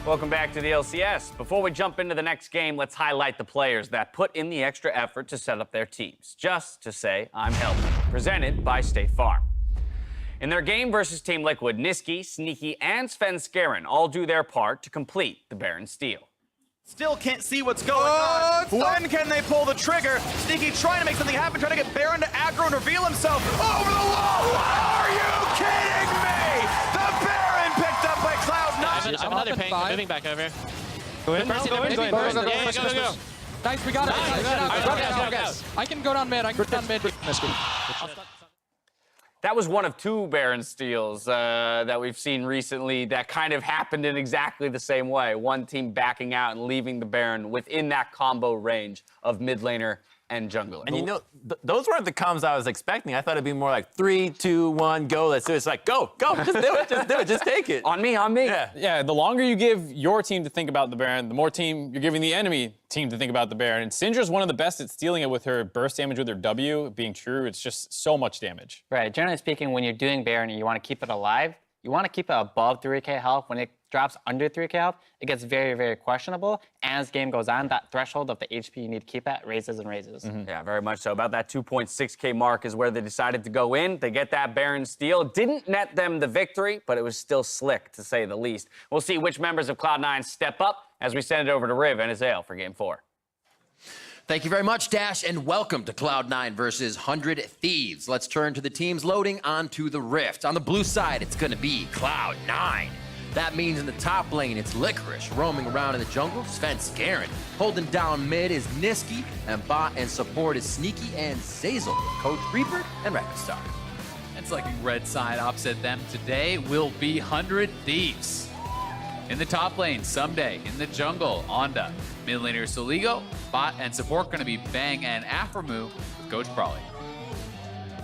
Welcome back to the LCS. Before we jump into the next game, let's highlight the players that put in the extra effort to set up their teams. Just to say, I'm helping. Presented by State Farm. In their game versus Team Liquid, Niski, Sneaky, and Svenskeren all do their part to complete the Baron steal. Still can't see what's going on. When can they pull the trigger? Sneaky trying to make something happen, trying to get Baron to aggro and reveal himself. Over the wall! Are you kidding me? The Baron picked up by Cloud9. I'm another ping. Moving back over. Go in, go in. Go. Nice, we got it. I can go down mid. That was one of two Baron steals that we've seen recently that kind of happened in exactly the same way. One team backing out and leaving the Baron within that combo range of mid laner and jungler. And you know, those weren't the combos I was expecting. I thought it'd be more like 3, 2, 1, go. Let's do it. It's like, go, just do it, just take it. On me. Yeah, the longer you give your team to think about the Baron, the more time you're giving the enemy team to think about the Baron. And Syndra's one of the best at stealing it with her burst damage with her W being true. It's just so much damage. Right, generally speaking, when you're doing Baron and you want to keep it alive, you want to keep it above 3k health. When it drops under 3k health, it gets very, very questionable. And as game goes on, that threshold of the HP you need to keep at raises and raises. Yeah, very much so. About that 2.6k mark is where they decided to go in. They get that Baron steal. Didn't net them the victory, but it was still slick, to say the least. We'll see which members of Cloud9 step up as we send it over to Riv and Azael for Game 4. Thank you very much, Dash, and welcome to Cloud9 versus 100 Thieves. Let's turn to the teams loading onto the Rift. On the blue side, it's going to be Cloud9. That means in the top lane, it's Licorice. Roaming around in the jungle, Svenskeren. Holding down mid is Niski, and bot and support is Sneaky and Zazel. Coach Reaper and Rapid And selecting red side opposite them today will be 100 Thieves. In the top lane, Someday. In the jungle, Onda. Mid laner, Soligo. Bot and support going to be Bang and Aframu with Coach Prawley.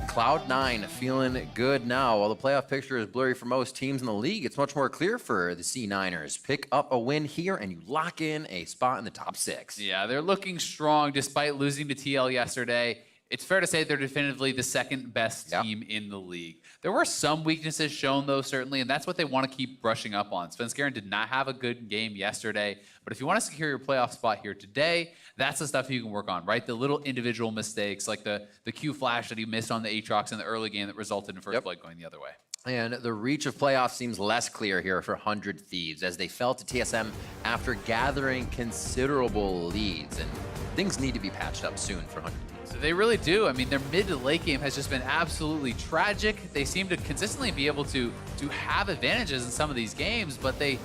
Cloud9 feeling good now. While the playoff picture is blurry for most teams in the league, it's much more clear for the C9ers. Pick up a win here and you lock in a spot in the top 6. Yeah, they're looking strong despite losing to TL yesterday. It's fair to say they're definitively the second best team in the league. There were some weaknesses shown, though, certainly, and that's what they want to keep brushing up on. Svenskeren did not have a good game yesterday, but if you want to secure your playoff spot here today, that's the stuff you can work on, right? The little individual mistakes, like the Q flash that he missed on the Aatrox in the early game that resulted in first blood going the other way. And the reach of playoffs seems less clear here for 100 Thieves as they fell to TSM after gathering considerable leads, and things need to be patched up soon for 100 Thieves. So they really do. I mean, their mid to late game has just been absolutely tragic. They seem to consistently be able to have advantages in some of these games, but they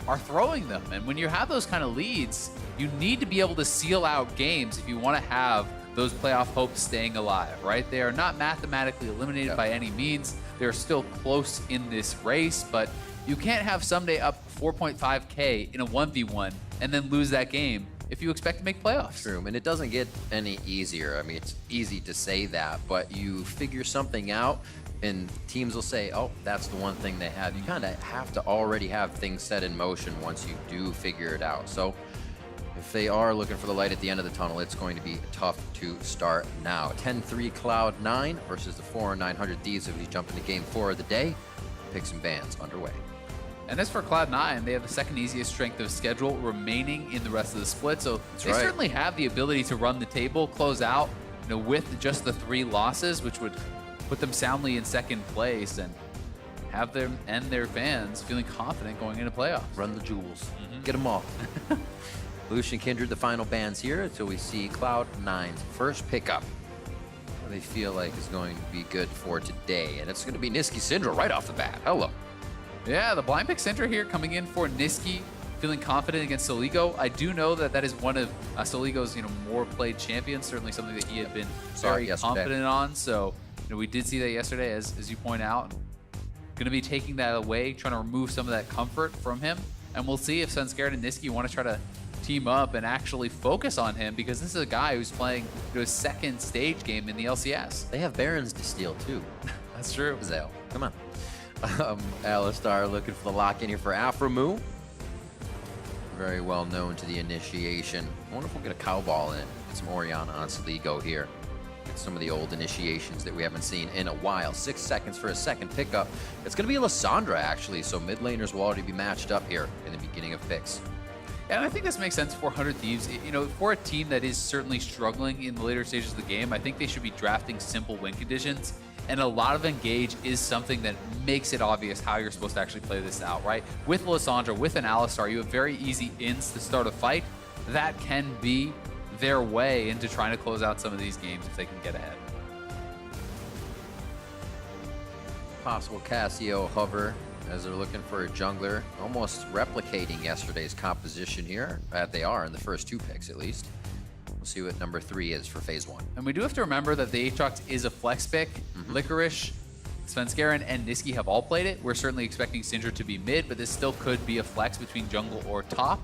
are throwing them. And when you have those kind of leads, you need to be able to seal out games if you want to have those playoff hopes staying alive, right? They are not mathematically eliminated by any means. They're still close in this race, but you can't have Someday up 4.5k in a 1v1 and then lose that game if you expect to make playoffs. True, and it doesn't get any easier. I mean, it's easy to say that, but you figure something out and teams will say, oh, that's the one thing they have. You kind of have to already have things set in motion once you do figure it out. So if they are looking for the light at the end of the tunnel, it's going to be tough to start now. 10-3 Cloud9 versus the 4-900 Thieves as we jump into Game 4 of the day. Picks and bans underway. And as for Cloud9, they have the second easiest strength of schedule remaining in the rest of the split. So they certainly have the ability to run the table, close out, with just the 3 losses, which would put them soundly in second place and have them and their fans feeling confident going into playoffs. Run the jewels. Get them all. Lucian Kindred, the final bans here until we see Cloud9's first pickup. What they feel like is going to be good for today. And it's going to be Niski Syndra right off the bat. Hello. Yeah, the blind pick center here coming in for Niski, feeling confident against Soligo. I do know that that is one of Soligo's more played champions, certainly something that he had been very confident on. So we did see that yesterday, as you point out. Going to be taking that away, trying to remove some of that comfort from him. And we'll see if Svenskeren and Niski want to try to team up and actually focus on him, because this is a guy who's playing his second stage game in the LCS. They have Barons to steal too. That's true. Zale, come on. Alistar looking for the lock in here for Aframu. Very well known to the initiation. I wonder if we'll get a cow ball in. Get some Orianna on Soligo here. It's some of the old initiations that we haven't seen in a while. 6 seconds for a second pickup. It's going to be Lissandra, actually, so mid laners will already be matched up here in the beginning of picks. And I think this makes sense for 100 Thieves. You know, for a team that is certainly struggling in the later stages of the game, I think they should be drafting simple win conditions. And a lot of engage is something that makes it obvious how you're supposed to actually play this out, right? With Lissandra, with an Alistar, you have very easy ins to start a fight. That can be their way into trying to close out some of these games if they can get ahead. Possible Cassio hover as they're looking for a jungler, almost replicating yesterday's composition here. They are in the first 2 picks, at least. We'll see what number 3 is for phase 1. And we do have to remember that the Aatrox is a flex pick. Licorice, Svenskeren, and Niski have all played it. We're certainly expecting Syndra to be mid, but this still could be a flex between jungle or top.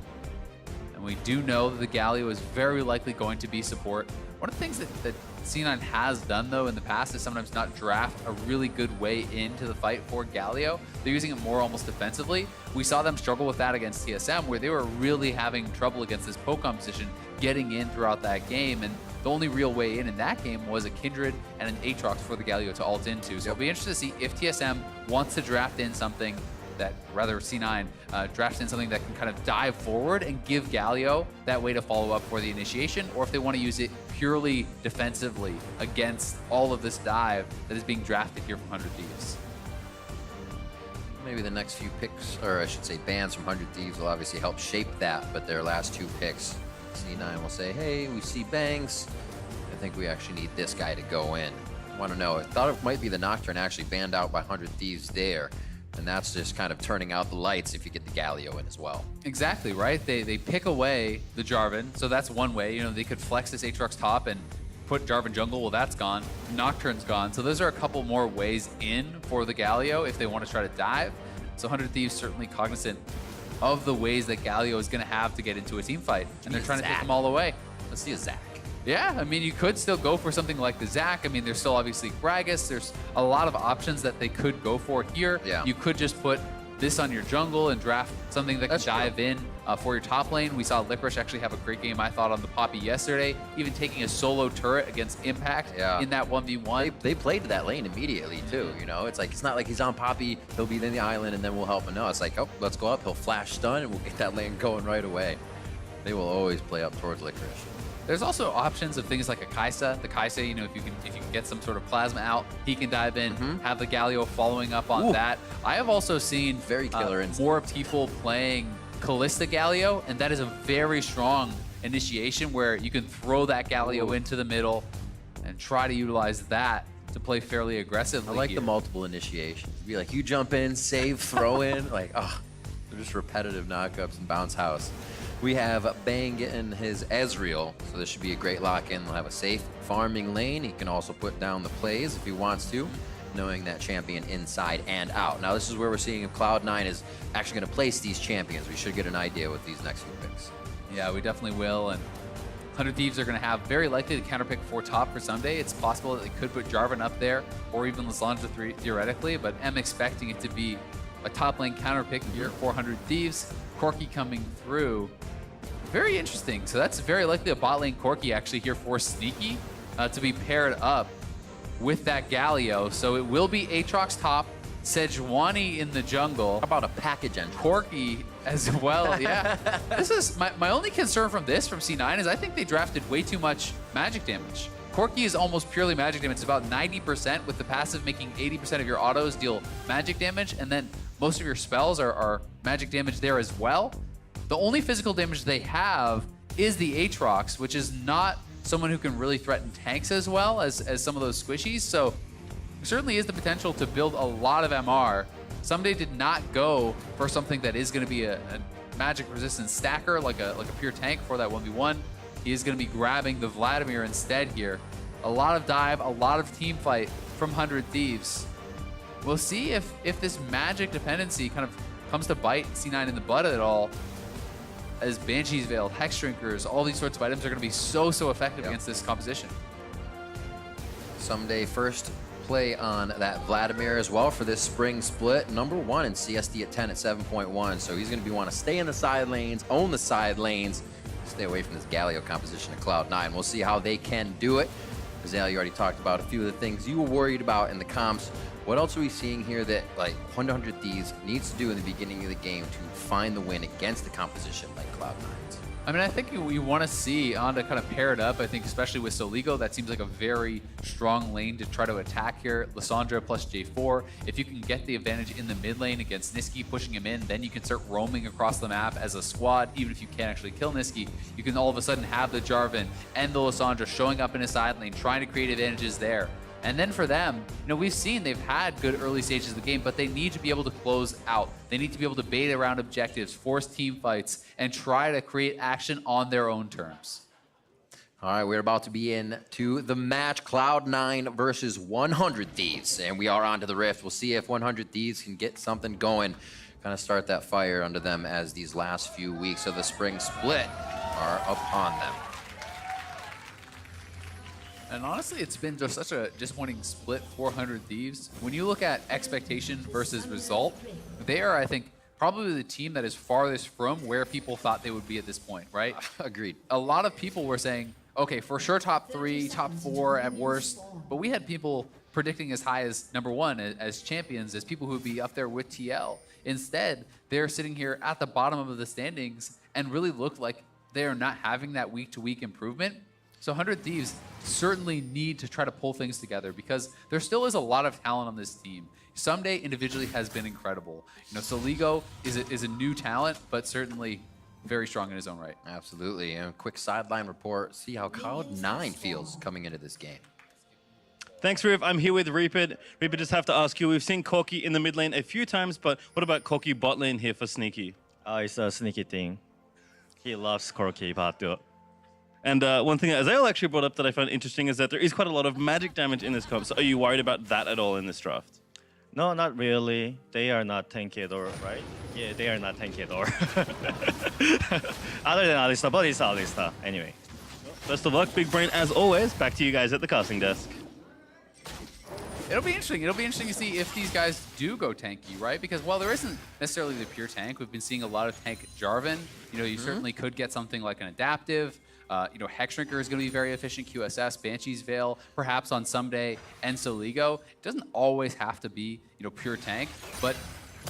And we do know that the Galio is very likely going to be support. One of the things that C9 has done, though, in the past is sometimes not draft a really good way into the fight for Galio. They're using it more almost defensively. We saw them struggle with that against TSM, where they were really having trouble against this poke composition, getting in throughout that game. And the only real way in that game was a Kindred and an Aatrox for the Galio to ult into. So it'll be interesting to see if TSM wants to draft in something that, rather C9, drafts in something that can kind of dive forward and give Galio that way to follow up for the initiation, or if they want to use it purely defensively against all of this dive that is being drafted here from 100 Thieves. Maybe the next few picks, or I should say bans from 100 Thieves will obviously help shape that, but their last 2 picks, C9 will say, hey, we see Bangs. I think we actually need this guy to go in. I want to know, I thought it might be the Nocturne actually banned out by 100 Thieves there. And that's just kind of turning out the lights if you get the Galio in as well. Exactly, right? They pick away the Jarvan, so that's one way. You know, they could flex this Aatrox top and put Jarvan jungle. Well, that's gone. Nocturne's gone. So those are a couple more ways in for the Galio if they want to try to dive. So 100 Thieves certainly cognizant of the ways that Galio is going to have to get into a team fight. And they're trying to take them all away. Let's see a Zac. Yeah, I mean, you could still go for something like the Zac. I mean, there's still obviously Gragas. There's a lot of options that they could go for here. Yeah. You could just put this on your jungle and draft something that can dive in for your top lane. We saw Licorice actually have a great game, I thought, on the Poppy yesterday, even taking a solo turret against Impact in that 1v1. They played to that lane immediately, too. You know, it's like, it's not like he's on Poppy, he'll be in the island, and then we'll help him. No, it's like, oh, let's go up, he'll flash stun, and we'll get that lane going right away. They will always play up towards Licorice. There's also options of things like a Kaisa. The Kaisa, you know, if you can get some sort of plasma out, he can dive in, have the Galio following up on that. I have also seen very killer more people playing Callista Galio, and that is a very strong initiation where you can throw that Galio into the middle and try to utilize that to play fairly aggressively. I like the multiple initiations. Be like, you jump in, save, throw in. Like, oh, they're just repetitive knockups and bounce house. We have Bang getting his Ezreal, so this should be a great lock-in. We'll have a safe farming lane. He can also put down the plays if he wants to, knowing that champion inside and out. Now, this is where we're seeing if Cloud9 is actually going to place these champions. We should get an idea with these next few picks. Yeah, we definitely will. And 100 Thieves are going to have very likely the counterpick for top for someday. It's possible that they could put Jarvan up there, or even Lissandra theoretically, but I'm expecting it to be a top lane counterpick here for 100 Thieves. Corki coming through. Very interesting. So that's very likely a bot lane Corki actually here for Sneaky to be paired up with that Galio. So it will be Aatrox top, Sejuani in the jungle. How about a package engine? Corki as well, yeah. This is my only concern from C9 is I think they drafted way too much magic damage. Corki is almost purely magic damage. It's about 90%, with the passive making 80% of your autos deal magic damage, and then most of your spells are magic damage there as well. The only physical damage they have is the Aatrox, which is not someone who can really threaten tanks as well as some of those squishies. So there certainly is the potential to build a lot of MR. Someday did not go for something that is going to be a magic resistant stacker, like a pure tank for that 1v1. He is going to be grabbing the Vladimir instead here. A lot of dive, a lot of team fight from 100 Thieves. We'll see if this magic dependency kind of comes to bite C9 in the butt at all, as Banshee's Veil, Hex Drinkers, all these sorts of items are going to be so effective against this composition. Someday first play on that Vladimir as well for this spring split. Number 1 in CSD at 10 at 7.1, so he's going to want to stay in the side lanes, own the side lanes, stay away from this Galio composition of Cloud9. We'll see how they can do it. Azale, you already talked about a few of the things you were worried about in the comps. What else are we seeing here that like 100 Thieves needs to do in the beginning of the game to find the win against the composition like Cloud9's? I mean, I think we want to see Onda kind of pair it up. I think especially with Soligo, that seems like a very strong lane to try to attack here. Lissandra plus J4. If you can get the advantage in the mid lane against Niski, pushing him in, then you can start roaming across the map as a squad. Even if you can't actually kill Niski, you can all of a sudden have the Jarvan and the Lissandra showing up in a side lane, trying to create advantages there. And then for them, we've seen they've had good early stages of the game, but they need to be able to close out. They need to be able to bait around objectives, force team fights, and try to create action on their own terms. All right, we're about to be into the match, Cloud9 versus 100 Thieves, and we are on to the Rift. We'll see if 100 Thieves can get something going, kind of start that fire under them as these last few weeks of the spring split are upon them. And honestly, it's been just such a disappointing split, 400 Thieves. When you look at expectation versus result, they are, I think, probably the team that is farthest from where people thought they would be at this point, right? Agreed. A lot of people were saying, okay, for sure top 3, top 4 at worst, but we had people predicting as high as #1 as champions, as people who would be up there with TL. Instead, they're sitting here at the bottom of the standings and really look like they are not having that week-to-week improvement. So 100 Thieves certainly need to try to pull things together because there still is a lot of talent on this team. Someday individually has been incredible. Soligo is a new talent, but certainly very strong in his own right. Absolutely. And a quick sideline report. See how Cloud9 feels coming into this game. Thanks, Riv. I'm here with Reaper. Reaper, just have to ask you, we've seen Corki in the mid lane a few times, but what about Corki bot lane here for Sneaky? It's a sneaky thing. He loves Corki, but And one thing that Azale actually brought up that I found interesting is that there is quite a lot of magic damage in this comp. So are you worried about that at all in this draft? No, not really. They are not tanky or right? Yeah, they are not tanky or other than Alista, but it's Alista anyway. Best of luck, Big Brain, as always. Back to you guys at the casting desk. It'll be interesting. It'll be interesting to see if these guys do go tanky, right? Because while there isn't necessarily the pure tank, we've been seeing a lot of tank Jarvan. You certainly could get something like an adaptive. Hexshrinker is going to be very efficient. QSS, Banshee's Veil, perhaps on someday, and Soligo. It doesn't always have to be, pure tank. But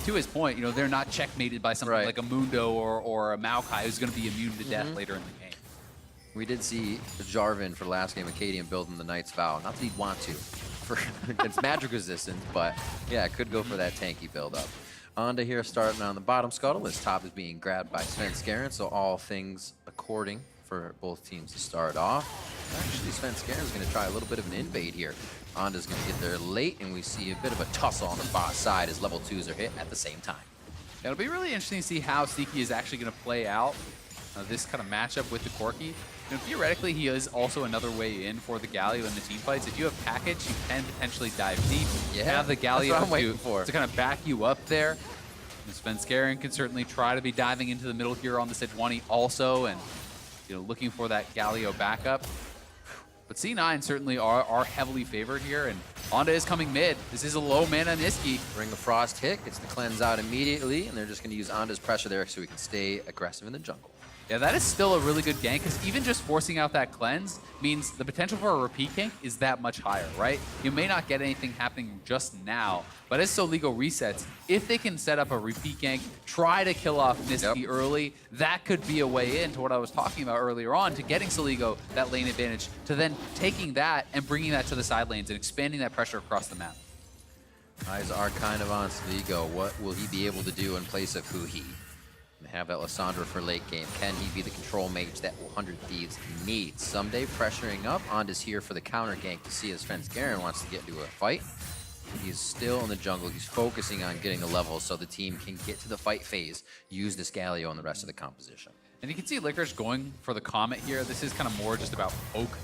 to his point, they're not checkmated by something like a Mundo or a Maokai who's going to be immune to death later in the game. We did see Jarvan for last game, Acadian building the Knight's Vow. Not that he'd want to for against magic resistance, but yeah, it could go for that tanky build-up. Onda here starting on the bottom scuttle. His top is being grabbed by Sven Skaren, so all things according for both teams to start off. Actually, Sven Skaren is going to try a little bit of an invade here. Onda's going to get there late, and we see a bit of a tussle on the bot side as level 2s are hit at the same time. It'll be really interesting to see how Sneaky is actually going to play out this kind of matchup with the Corki. Theoretically, he is also another way in for the Galio in the team fights. If you have package, you can potentially dive deep. Yeah, have the Galio to kind of back you up there. Sven Skaren can certainly try to be diving into the middle here on the Sejuani also, and looking for that Galio backup. But C9 certainly are heavily favored here, and Onda is coming mid. This is a low mana Niski. Ring of Frost hit, gets the cleanse out immediately, and they're just going to use Onda's pressure there so he can stay aggressive in the jungle. Yeah, that is still a really good gank, because even just forcing out that cleanse means the potential for a repeat gank is that much higher, right? You may not get anything happening just now, but as Soligo resets, if they can set up a repeat gank, try to kill off Niski early, that could be a way into what I was talking about earlier on, to getting Soligo that lane advantage, to then taking that and bringing that to the side lanes and expanding that pressure across the map. Eyes are kind of on Soligo. What will he be able to do in place of Huhi? Have that Lissandra for late game. Can he be the control mage that 100 Thieves needs? Someday pressuring up. Onda's here for the counter gank to see as Sven Skaren wants to get into a fight. He's still in the jungle. He's focusing on getting the levels so the team can get to the fight phase, use this Galio and the rest of the composition. And you can see Licorice going for the Comet here. This is kind of more just about poke.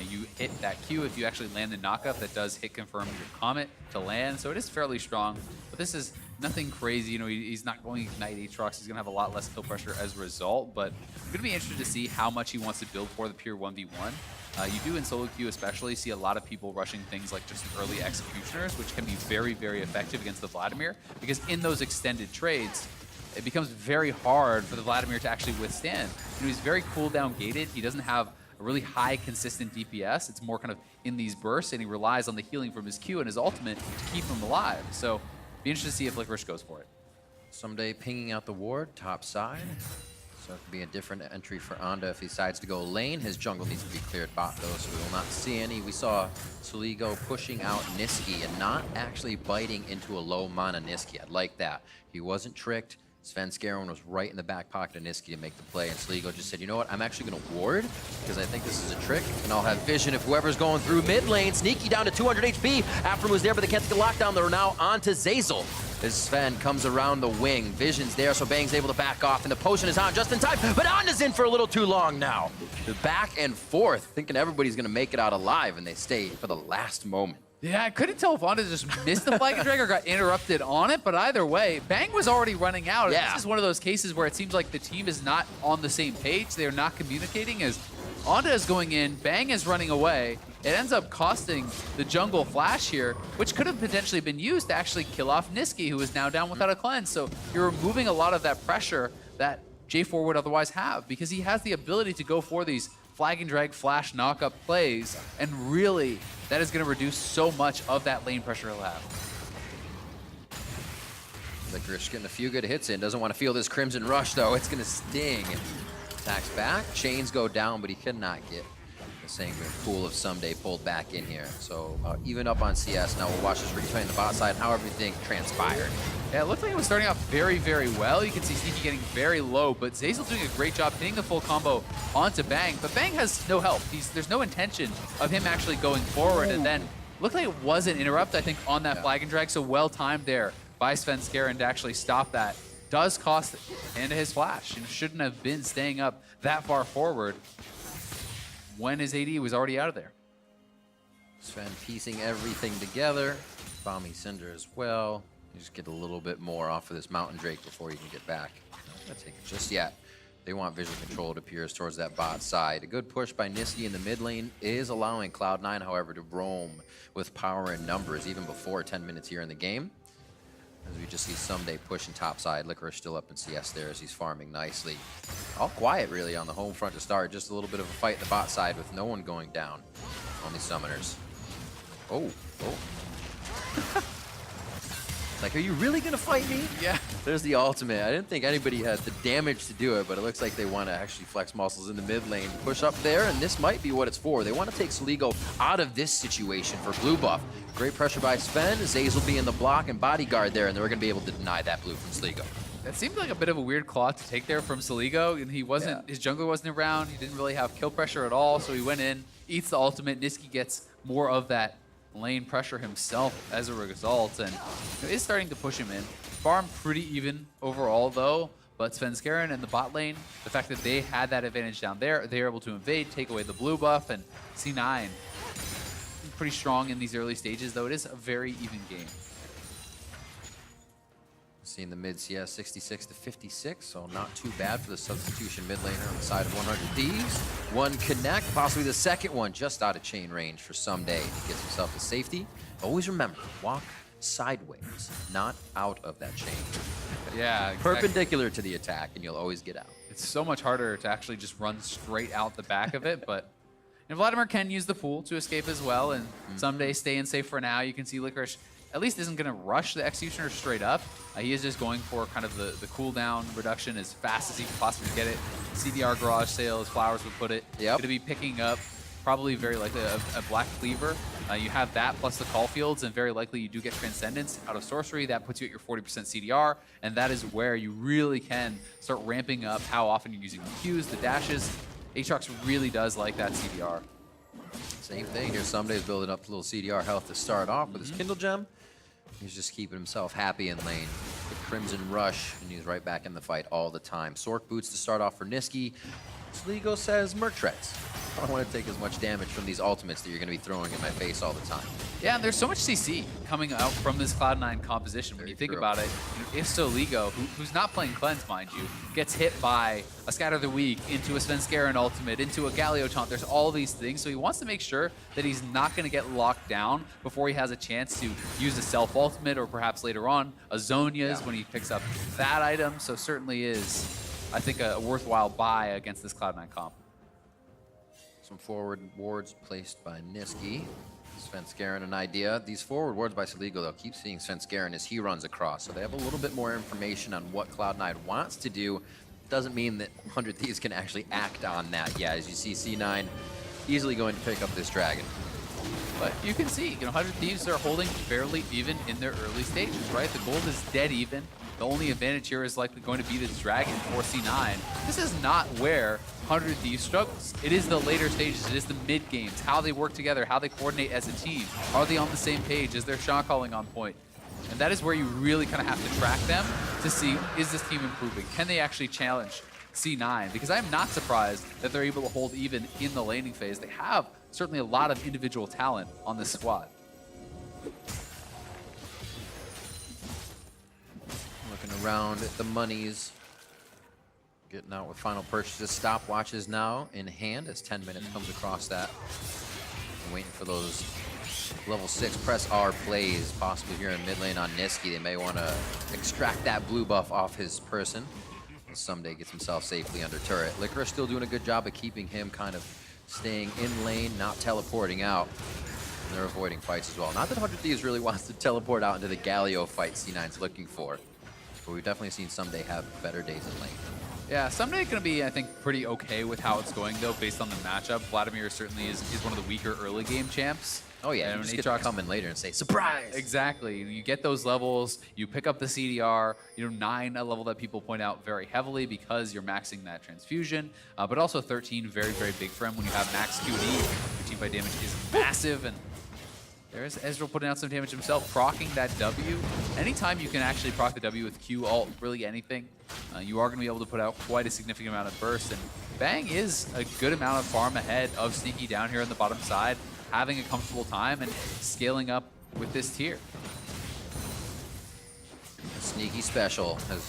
You hit that Q if you actually land the knockup. That does hit confirm your Comet to land, so it is fairly strong. But this is nothing crazy. He's not going to ignite Aatrox. He's going to have a lot less kill pressure as a result. But I'm going to be interested to see how much he wants to build for the pure 1v1. You do in solo queue especially see a lot of people rushing things like just early executioners, which can be very, very effective against the Vladimir, because in those extended trades, it becomes very hard for the Vladimir to actually withstand. He's very cooldown gated. He doesn't have a really high, consistent DPS. It's more kind of in these bursts, and he relies on the healing from his Q and his ultimate to keep him alive. So be interested to see if Licorice goes for it. Someday pinging out the ward, top side. So it could be a different entry for Onda if he decides to go lane. His jungle needs to be cleared bot though, so we will not see any. We saw Soligo pushing out Niski and not actually biting into a low mana Niski. I like that. He wasn't tricked. Sven Skaron was right in the back pocket of Niski to make the play, and Soligo just said, you know what, I'm actually going to ward, because I think this is a trick, and I'll have vision if whoever's going through mid lane. Sneaky down to 200 HP. After was there, but they can't take the lockdown. They're now on to Zazel. As Sven comes around the wing. Vision's there, so Bang's able to back off, and the potion is on just in time, but Onda's in for a little too long now. The back and forth, thinking everybody's going to make it out alive, and they stay for the last moment. Yeah, I couldn't tell if Onda just missed the Flag and Drag or got interrupted on it, but either way, Bang was already running out. Yeah. This is one of those cases where it seems like the team is not on the same page. They're not communicating as Onda is going in, Bang is running away. It ends up costing the jungle flash here, which could have potentially been used to actually kill off Niski, who is now down without a cleanse. So you're removing a lot of that pressure that J4 would otherwise have, because he has the ability to go for these flag and drag flash knock-up plays, and really, that is going to reduce so much of that lane pressure he'll have. Licorice getting a few good hits in. Doesn't want to feel this Crimson Rush, though. It's going to sting. Attacks back. Chains go down, but he cannot get the same pool of Someday pulled back in here. So even up on CS. Now we'll watch this replay on the bot side, how everything transpired. Yeah, it looked like it was starting off very, very well. You can see Sneaky getting very low, but Zazel doing a great job hitting the full combo onto Bang. But Bang has no help. There's no intention of him actually going forward. And then looked like it was an interrupt, I think, on that flag and drag. So well timed there by Sven Skaron to actually stop that. Does cost into his flash. And shouldn't have been staying up that far forward when his AD was already out of there. Sven piecing everything together. Bomby Cinder as well. You just get a little bit more off of this Mountain Drake before you can get back. Not gonna take it just yet. They want visual control, it appears, towards that bot side. A good push by Niski in the mid lane is allowing Cloud9, however, to roam with power and numbers even before 10 minutes here in the game. As we just see Someday pushing top side. Licorice still up in CS there as he's farming nicely. All quiet, really, on the home front to start. Just a little bit of a fight in the bot side with no one going down. Only summoners. Oh. Like, are you really gonna fight me? Yeah. There's the ultimate. I didn't think anybody had the damage to do it, but it looks like they want to actually flex muscles in the mid lane, push up there, and this might be what it's for. They want to take Soligo out of this situation for blue buff. Great pressure by Sven. Zazel be in the block and bodyguard there, and they're going to be able to deny that blue from Soligo. That seemed like a bit of a weird claw to take there from Soligo, and he wasn't. His jungler wasn't around. He didn't really have kill pressure at all, so he went in, eats the ultimate. Niski gets more of that lane pressure himself as a result, and is starting to push him in. Farm pretty even overall though, but Sven Skaron and the bot lane, the fact that they had that advantage down there, they were able to invade, take away the blue buff, and C9 pretty strong in these early stages, though it is a very even game. Seeing the mid CS 66 to 56, so not too bad for the substitution mid laner on the side of 100 Thieves. One connect, possibly the second one, just out of chain range for Someday. He gets himself to safety. Always remember, walk sideways, not out of that chain. Yeah, exactly. Perpendicular to the attack, and you'll always get out. It's so much harder to actually just run straight out the back of it, but and Vladimir can use the pool to escape as well, and Someday staying safe for now. You can see Licorice at least isn't going to rush the Executioner straight up. He is just going for kind of the cooldown reduction as fast as he can possibly get it. CDR garage sale, as Flowers would put it. Yep. Going to be picking up probably very likely a Black Cleaver. You have that plus the Call Fields, and very likely you do get Transcendence out of Sorcery. That puts you at your 40% CDR, and that is where you really can start ramping up how often you're using the Qs, the dashes. Aatrox really does like that CDR. Same thing here. Someday's building up a little CDR health to start off with his Kindle Gem. He's just keeping himself happy in lane. The Crimson Rush, and he's right back in the fight all the time. Sork Boots to start off for Niski. Soligo says Merc Treads. I don't want to take as much damage from these ultimates that you're going to be throwing in my face all the time. Yeah, and there's so much CC coming out from this Cloud9 composition. When you think about it, if Soligo, who's not playing Cleanse, mind you, gets hit by a Scatter the Weak, into a Sven Skaron ultimate, into a Galio taunt, there's all these things. So he wants to make sure that he's not going to get locked down before he has a chance to use a self ultimate, or perhaps later on a Zhonya's when he picks up that item. So certainly is, I think, a worthwhile buy against this Cloud9 comp. Some forward wards placed by Niski. Svenskeren an idea. These forward wards by Soligo, they'll keep seeing Svenskeren as he runs across. So they have a little bit more information on what Cloud9 wants to do. Doesn't mean that 100 Thieves can actually act on that yet. As you see, C9 easily going to pick up this dragon. But you can see, 100 Thieves are holding fairly even in their early stages, right? The gold is dead even. The only advantage here is likely going to be this dragon for C9. This is not where 100 Thieves struggles. It is the later stages. It is the mid games, how they work together, how they coordinate as a team. Are they on the same page? Is their shot calling on point? And that is where you really kind of have to track them to see, is this team improving? Can they actually challenge C9? Because I'm not surprised that they're able to hold even in the laning phase. They have certainly a lot of individual talent on this squad. Looking around at the monies. Getting out with final purchases. Stopwatches now in hand as 10 minutes comes across that. And waiting for those level 6 press R plays, possibly here in mid lane on Niski. They may want to extract that blue buff off his person. And someday gets himself safely under turret. Licorice still doing a good job of keeping him kind of staying in lane, not teleporting out. And they're avoiding fights as well. Not that 100 Thieves really wants to teleport out into the Galio fight C9's looking for. But we've definitely seen Someday have better days in lane. Yeah, Someday going to be, I think, pretty okay with how it's going, though, based on the matchup. Vladimir certainly is one of the weaker early game champs. Oh yeah, and you just get to come in later and say, surprise! Exactly. You get those levels, you pick up the CDR, 9, a level that people point out very heavily because you're maxing that transfusion, but also 13, very, very big for him when you have max QD. Your teamfight damage is massive, and there's Ezreal putting out some damage himself, proccing that W. Anytime you can actually proc the W with Q ult, really anything, you are going to be able to put out quite a significant amount of burst, and Bang is a good amount of farm ahead of Sneaky down here on the bottom side, having a comfortable time and scaling up with this tier. Sneaky special, as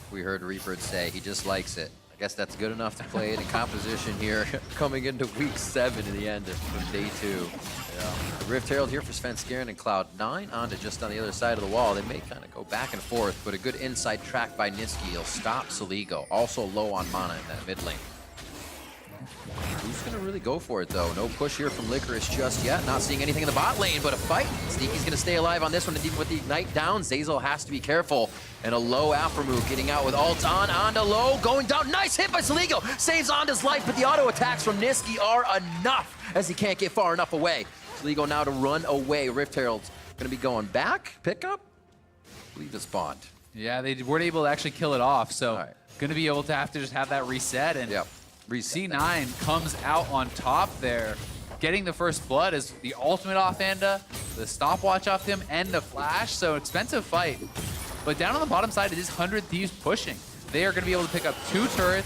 we heard Reaper say, he just likes it. I guess that's good enough to play it in composition here, coming into week 7 in the end of day 2. Yeah. The Rift Herald here for Svenskeren and Cloud9, on to just on the other side of the wall. They may kind of go back and forth, but a good inside track by Niski. He'll stop Soligo, also low on mana in that mid lane. Who's going to really go for it, though? No push here from Licorice just yet. Not seeing anything in the bot lane, but a fight. Sneaky's going to stay alive on this one, and even with the Ignite down, Zazel has to be careful. And a low Aframu getting out with ult on. Onda low, going down. Nice hit by Soligo. Saves Onda's life, but the auto attacks from Niski are enough as he can't get far enough away. Soligo now to run away. Rift Herald's going to be going back. Pick up? I believe it spawned. Yeah, they weren't able to actually kill it off, so going to be able to have to just have that reset. And C9 comes out on top there, getting the first blood as the ultimate off Anda, the stopwatch off him, and the flash. So expensive fight. But down on the bottom side, it is 100 Thieves pushing. They are going to be able to pick up 2 turret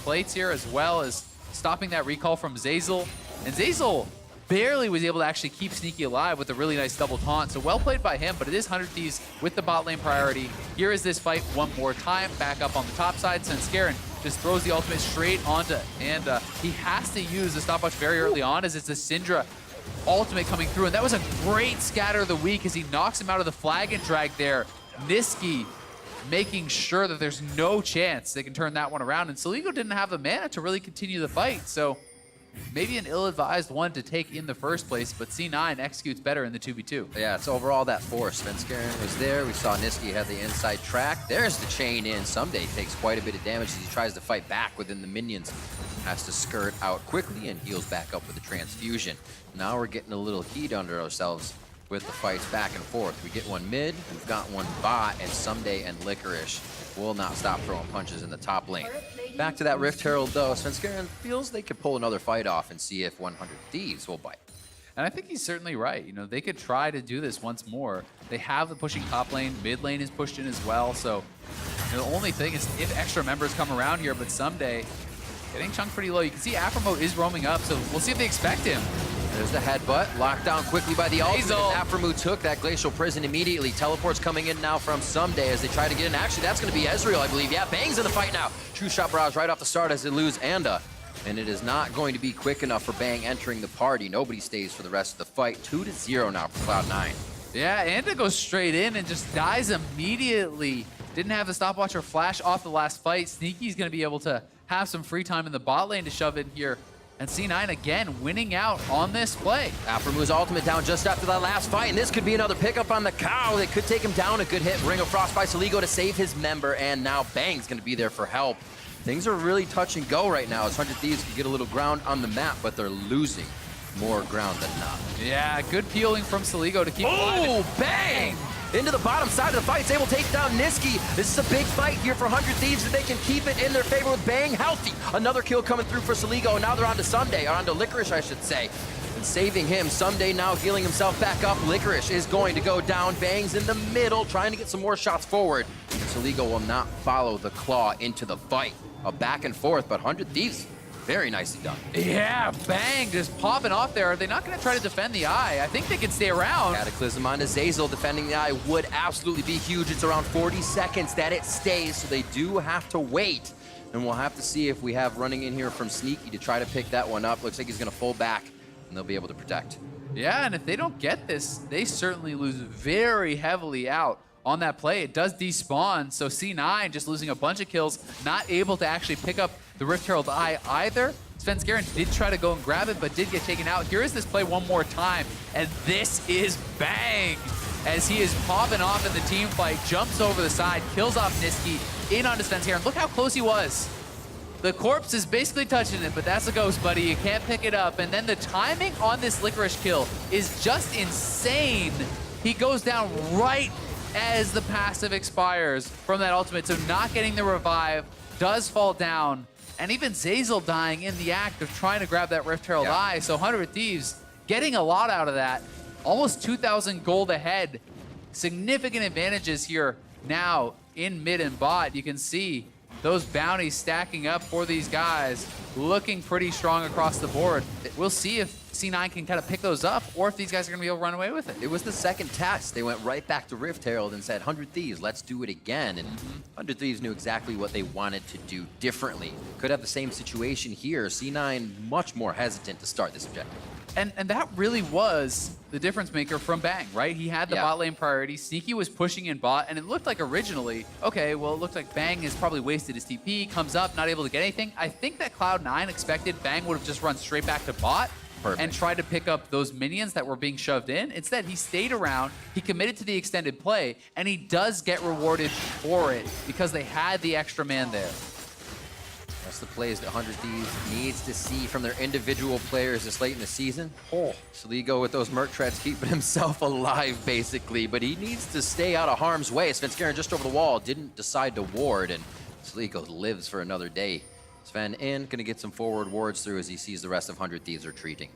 plates here, as well as stopping that recall from Zazel. And Zazel barely was able to actually keep Sneaky alive with a really nice double taunt. So well played by him, but it is 100 Thieves with the bot lane priority. Here is this fight one more time, back up on the top side. Svenskeren just throws the ultimate straight onto Anda. He has to use the stopwatch very early on as it's a Syndra ultimate coming through. And that was a great scatter of the week as he knocks him out of the flag and drag there. Niski making sure that there's no chance they can turn that one around. And Soligo didn't have the mana to really continue the fight. So maybe an ill-advised one to take in the first place, but C9 executes better in the 2v2. Yeah, it's overall that force. Svenskeren was there. We saw Niski had the inside track. There's the chain in. Someday takes quite a bit of damage as he tries to fight back within the minions. Has to skirt out quickly and heals back up with the transfusion. Now we're getting a little heat under ourselves with the fights back and forth. We get one mid, we've got one bot, and Someday and Licorice will not stop throwing punches in the top lane. Back to that Rift Herald, though. Svenskeren feels they could pull another fight off and see if 100 Thieves will bite. And I think he's certainly right. They could try to do this once more. They have the pushing top lane. Mid lane is pushed in as well. So the only thing is if extra members come around here, but Someday getting chunked pretty low. You can see Aframo is roaming up, so we'll see if they expect him. There's the headbutt, locked down quickly by the ultimate. Aframu took that Glacial Prison immediately. Teleports coming in now from Someday as they try to get in. Actually, that's going to be Ezreal, I believe. Yeah, Bang's in the fight now. True Shot Barrage right off the start as they lose Anda. And it is not going to be quick enough for Bang entering the party. Nobody stays for the rest of the fight. 2-0 now for Cloud9. Yeah, Anda goes straight in and just dies immediately. Didn't have the stopwatch or flash off the last fight. Sneaky's going to be able to have some free time in the bot lane to shove in here. And C9 again winning out on this play. Afromu's ultimate down just after that last fight, and this could be another pickup on the cow that could take him down. A good hit, Ring of Frost by Soligo to save his member, and now Bang's gonna be there for help. Things are really touch and go right now as 100 Thieves can get a little ground on the map, but they're losing more ground than not. Yeah, good peeling from Soligo to keep Oh, Bang! Into the bottom side of the fight, it's able to take down Niski. This is a big fight here for 100 Thieves if they can keep it in their favor with Bang healthy. Another kill coming through for Soligo, and now they're on to Sunday, or on to Licorice, I should say. And saving him, Sunday now healing himself back up. Licorice is going to go down. Bang's in the middle, trying to get some more shots forward. And Soligo will not follow the claw into the fight. A back and forth, but 100 Thieves, very nicely done. Yeah, Bang just popping off there. Are they not going to try to defend the eye? I think they can stay around. Cataclysm on to Zazel. Defending the eye would absolutely be huge. It's around 40 seconds that it stays, so they do have to wait. And we'll have to see if we have running in here from Sneaky to try to pick that one up. Looks like he's going to full back, and they'll be able to protect. Yeah, and if they don't get this, they certainly lose very heavily out on that play. It does despawn, so C9 just losing a bunch of kills, not able to actually pick up the Rift Herald Eye either. Svenskeren did try to go and grab it, but did get taken out. Here is this play one more time, and this is Bang as he is popping off in the team fight, jumps over the side, kills off Niski, in onto Svenskeren. Look how close he was. The corpse is basically touching it, but that's a ghost, buddy. You can't pick it up. And then the timing on this Licorice kill is just insane. He goes down right as the passive expires from that ultimate, so not getting the revive, does fall down, and even Zazel dying in the act of trying to grab that Rift Herald Eye, so 100 Thieves getting a lot out of that. Almost 2,000 gold ahead. Significant advantages here now in mid and bot. You can see those bounties stacking up for these guys, looking pretty strong across the board. We'll see if C9 can kind of pick those up, or if these guys are going to be able to run away with it. It was the second test. They went right back to Rift Herald and said, 100 Thieves, let's do it again. And 100 Thieves knew exactly what they wanted to do differently. Could have the same situation here. C9 much more hesitant to start this objective. And that really was the difference maker from Bang, right? He had the bot lane priority. Sneaky was pushing in bot, and it looked like originally, okay, well, it looked like Bang has probably wasted his TP, comes up, not able to get anything. I think that Cloud9 expected Bang would have just run straight back to bot and tried to pick up those minions that were being shoved in. Instead, he stayed around, he committed to the extended play, and he does get rewarded for it because they had the extra man there. That's the plays that 100 Thieves needs to see from their individual players this late in the season. Soligo with those Merc Treads keeping himself alive, basically, but he needs to stay out of harm's way. Svenskeren just over the wall, didn't decide to ward, and Soligo lives for another day. Sven in, gonna get some forward wards through as he sees the rest of 100 Thieves retreating.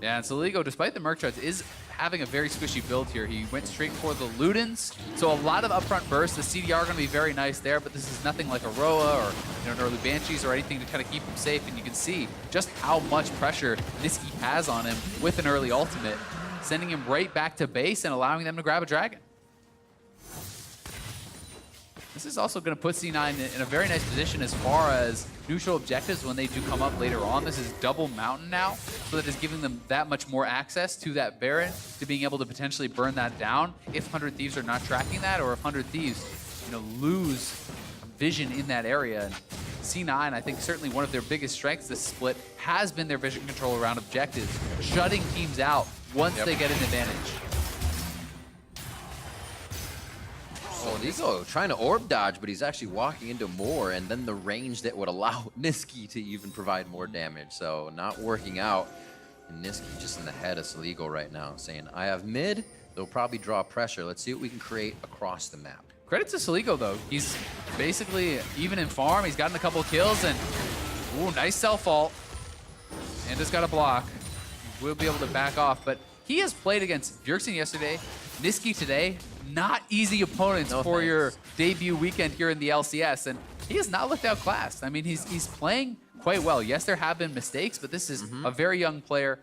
Yeah, and Soligo, despite the Merc Treads, is having a very squishy build here. He went straight for the Ludens, so a lot of upfront bursts. The CDR are going to be very nice there, but this is nothing like a Roa or an early Banshees or anything to kind of keep him safe, and you can see just how much pressure Niski has on him with an early ultimate, sending him right back to base and allowing them to grab a dragon. This is also going to put C9 in a very nice position as far as neutral objectives when they do come up later on. This is double mountain now, so that is giving them that much more access to that Baron, to being able to potentially burn that down if 100 Thieves are not tracking that, or if 100 Thieves, lose vision in that area. And C9, I think certainly one of their biggest strengths this split has been their vision control around objectives, shutting teams out once they get an advantage. Soligo trying to orb dodge, but he's actually walking into more, and then the range that would allow Niski to even provide more damage. So not working out. And Niski just in the head of Soligo right now, saying, I have mid, they'll probably draw pressure. Let's see what we can create across the map. Credit to Soligo, though. He's basically, even in farm, he's gotten a couple of kills, and ooh, nice self-ult. And just got a block. We'll be able to back off, but he has played against Bjergsen yesterday, Niski today. Not easy opponents for your debut weekend here in the LCS, and he has not looked outclassed. I mean, he's playing quite well. Yes, there have been mistakes, but this is a very young player,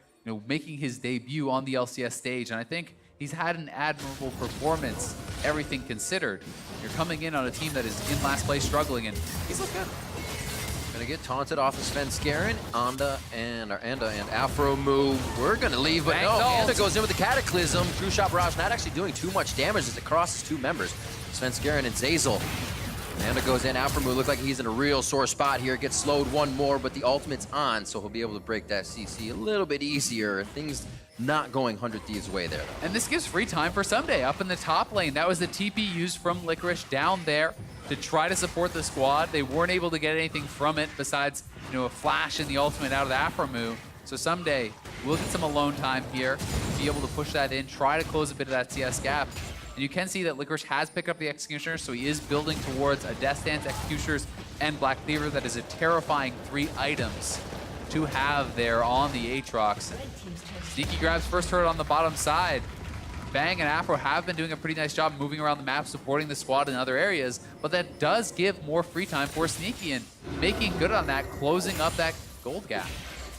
making his debut on the LCS stage, and I think he's had an admirable performance, everything considered. You're coming in on a team that is in last place struggling, and he's looked good. Gonna get taunted off of Svenskeren. Anda and Afromu. We're gonna leave, but no. Anda goes in with the Cataclysm. True Shot Barrage not actually doing too much damage as it crosses two members. Svenskeren and Zazel Amanda goes in. Aframu look like he's in a real sore spot here. Gets slowed one more, but the ultimate's on, so he'll be able to break that CC a little bit easier. Things not going 100 Thieves' way there, though. And this gives free time for Someday up in the top lane. That was the TP used from Licorice down there to try to support the squad. They weren't able to get anything from it besides, a flash in the ultimate out of the Aframu. So Someday will get some alone time here, be able to push that in, try to close a bit of that CS gap. And you can see that Licorice has picked up the Executioner, so he is building towards a Death Dance, Executioners, and Black Cleaver. That is a terrifying 3 items to have there on the Aatrox. Sneaky grabs first turret on the bottom side. Bang and Afro have been doing a pretty nice job moving around the map, supporting the squad in other areas, but that does give more free time for Sneaky and making good on that, closing up that gold gap.